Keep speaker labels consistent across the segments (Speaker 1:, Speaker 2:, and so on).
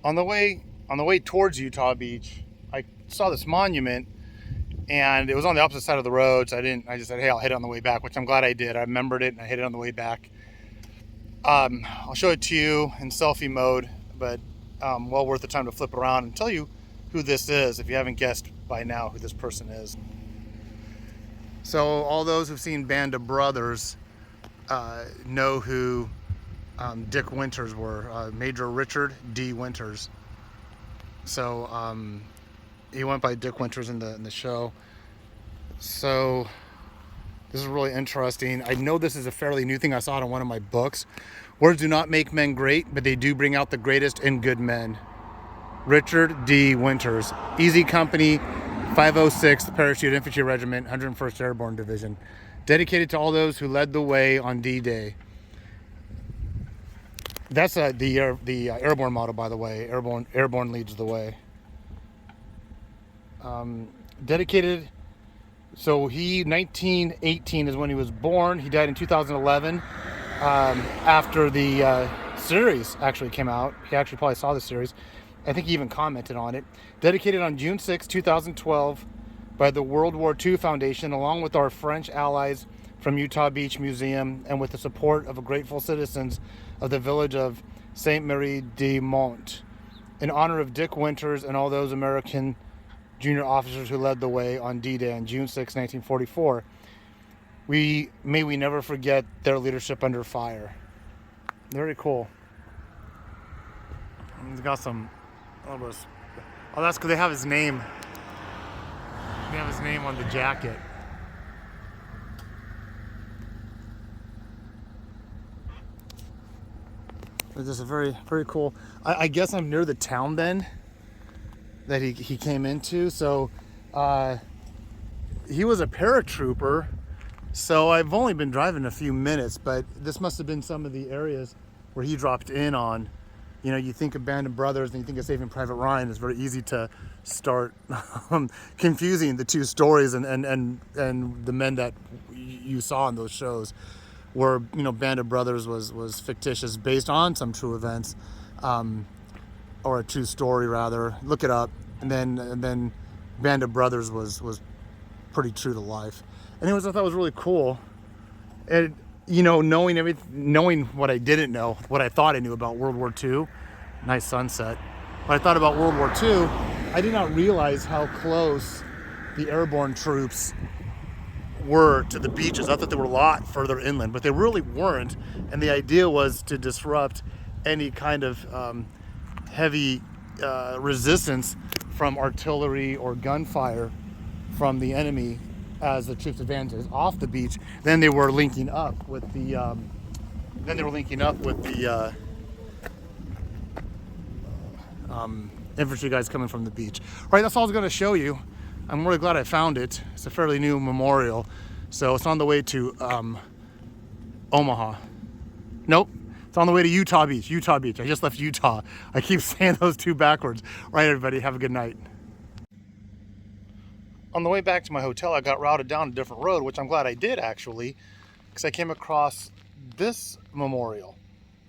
Speaker 1: On the way towards Utah Beach, I saw this monument, and it was on the opposite side of the road. So I just said, hey, I'll hit it on the way back, which I'm glad I did. I remembered it and I hit it on the way back. I'll show it to you in selfie mode, but well worth the time to flip around and tell you who this is if you haven't guessed by now who this person is. So all those who've seen Band of Brothers know who Dick Winters were, Major Richard D. Winters. So he went by Dick Winters in the show. So this is really interesting. I know this is a fairly new thing. I saw it in one of my books. Words do not make men great, but they do bring out the greatest in good men. Richard D. Winters, Easy Company, 506th Parachute Infantry Regiment, 101st Airborne Division. Dedicated to all those who led the way on D-Day. That's the airborne motto, by the way. Airborne leads the way. Dedicated. So 1918 is when he was born. He died in 2011 after the series actually came out. He actually probably saw the series. I think he even commented on it. Dedicated on June 6, 2012 by the World War II Foundation, along with our French allies from Utah Beach Museum and with the support of grateful citizens of the village of Sainte-Marie-de-Mont, in honor of Dick Winters and all those American junior officers who led the way on D-Day on June 6, 1944. May we never forget their leadership under fire. Very cool. And it's got some... Oh, that's because they have his name. They have his name on the jacket. It's just a very, very cool. I guess I'm near the town then that he came into. So he was a paratrooper. So I've only been driving a few minutes, but this must have been some of the areas where he dropped in on. You know, you think of Band of Brothers and you think of Saving Private Ryan. It's very easy to start confusing the two stories and the men that you saw in those shows. Where, you know, Band of Brothers was fictitious, based on some true events, or a true story rather. Look it up, and then Band of Brothers was pretty true to life. Anyways, I thought it was really cool, and you know, knowing what I didn't know, what I thought I knew about World War II. Nice sunset. But I thought about World War II. I did not realize how close the airborne troops were to the beaches. I thought they were a lot further inland, but they really weren't. And the idea was to disrupt any kind of heavy resistance from artillery or gunfire from the enemy as the troops advanced off the beach. Then they were linking up with the infantry guys coming from the beach. All right, that's all I was going to show you. I'm really glad I found it. It's a fairly new memorial. So it's on the way to Omaha. Nope, it's on the way to Utah Beach. Utah Beach. I just left Utah. I keep saying those two backwards. All right, everybody, have a good night. On the way back to my hotel, I got routed down a different road, which I'm glad I did actually, because I came across this memorial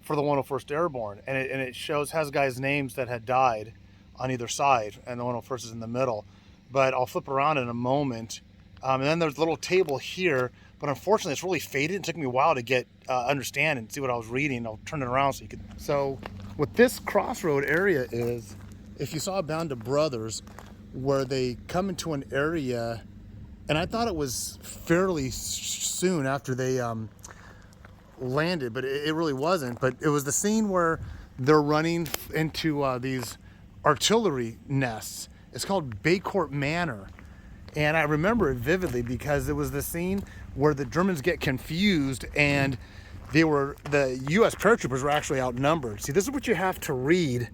Speaker 1: for the 101st Airborne, and it has guys' names that had died on either side, and the 101st is in the middle. But I'll flip around in a moment. And then there's a little table here, but unfortunately it's really faded. It took me a while to get understand and see what I was reading. I'll turn it around so you could. So what this crossroad area is, if you saw a Band of Brothers, where they come into an area, and I thought it was fairly soon after they landed, but it really wasn't. But it was the scene where they're running into these artillery nests. It's called Baqourt Manor. And I remember it vividly because it was the scene where the Germans get confused and the U.S. paratroopers were actually outnumbered. See, this is what you have to read,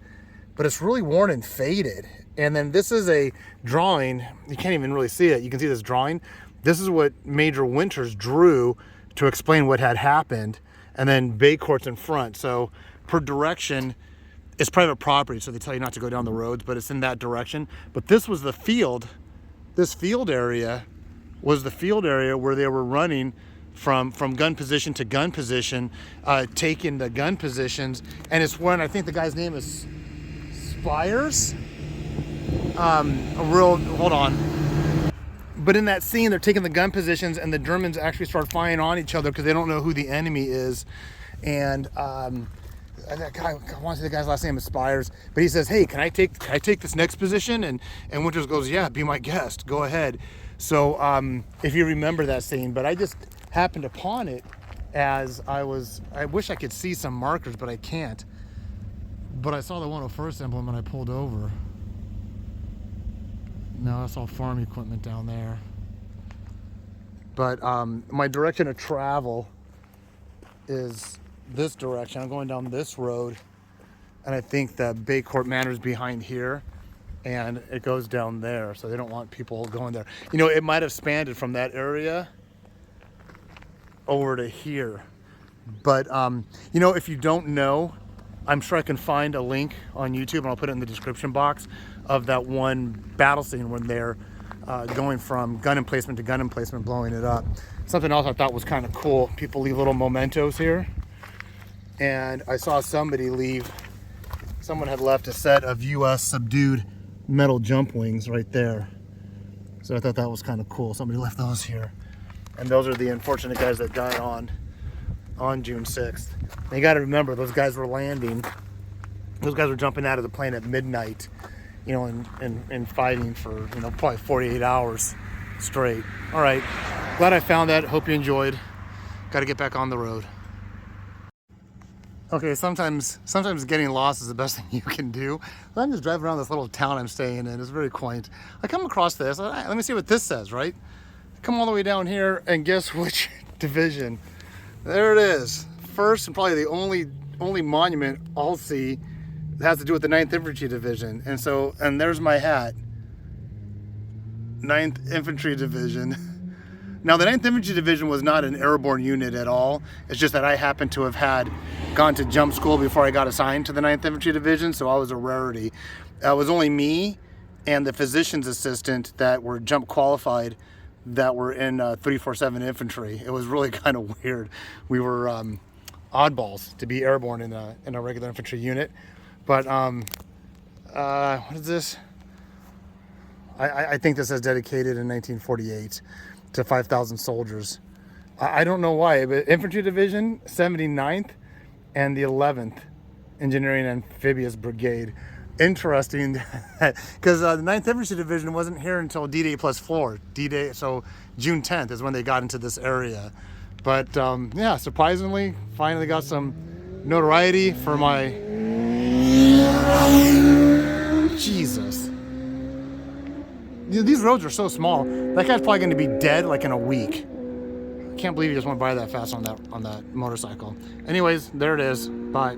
Speaker 1: but it's really worn and faded. And then this is a drawing. You can't even really see it. You can see this drawing. This is what Major Winters drew to explain what had happened. And then Baqourt's in front. So per direction, it's private property, so they tell you not to go down the roads, but it's in that direction. But this was the field. This field area was the field area where they were running from gun position to gun position, taking the gun positions. And it's when, I think the guy's name is spires. Hold on. But in that scene, they're taking the gun positions, and the Germans actually start firing on each other because they don't know who the enemy is. And that guy, I want to say the guy's last name is Spires, but he says, "Hey, can I take this next position?" And Winters goes, "Yeah, be my guest. Go ahead." So if you remember that scene, but I just happened upon it as I wish I could see some markers, but I can't. But I saw the 101st emblem when I pulled over. No, that's all farm equipment down there. But my direction of travel is this direction. I'm going down this road, and I think that Baqourt Manor is behind here, and it goes down there, so they don't want people going there. You know, it might have spanned from that area over to here. But, you know, if you don't know, I'm sure I can find a link on YouTube, and I'll put it in the description box, of that one battle scene when they're going from gun emplacement to gun emplacement, blowing it up. Something else I thought was kind of cool, people leave little mementos here. And I saw someone had left a set of US subdued metal jump wings right there. So I thought that was kind of cool. Somebody left those here. And those are the unfortunate guys that died on June 6th. And you got to remember, those guys were landing. Those guys were jumping out of the plane at midnight, you know, and fighting for, you know, probably 48 hours straight. All right, glad I found that. Hope you enjoyed. Got to get back on the road. Okay, sometimes getting lost is the best thing you can do. I'm just driving around this little town I'm staying in. It's very quaint. I come across this. Let me see what this says, right? Come all the way down here, and guess which division? There it is. First, and probably the only monument I'll see that has to do with the 9th Infantry Division. And there's my hat. 9th Infantry Division. Now, the 9th Infantry Division was not an airborne unit at all. It's just that I happened to have gone to jump school before I got assigned to the 9th Infantry Division, so I was a rarity. It was only me and the physician's assistant that were jump qualified that were in 347 Infantry. It was really kind of weird. We were oddballs to be airborne in a regular infantry unit. But what is this? I think this is dedicated in 1948 to 5,000 soldiers. I don't know why, but Infantry Division, 79th, and the 11th Engineering Amphibious Brigade. Interesting, because the 9th Infantry Division wasn't here until D-Day plus 4. D-Day, so June 10th is when they got into this area. But yeah, surprisingly, finally got some notoriety for my... Jesus. These roads are so small. That guy's probably going to be dead like in a week. I can't believe he just went by that fast on that motorcycle. Anyways, there it is. Bye.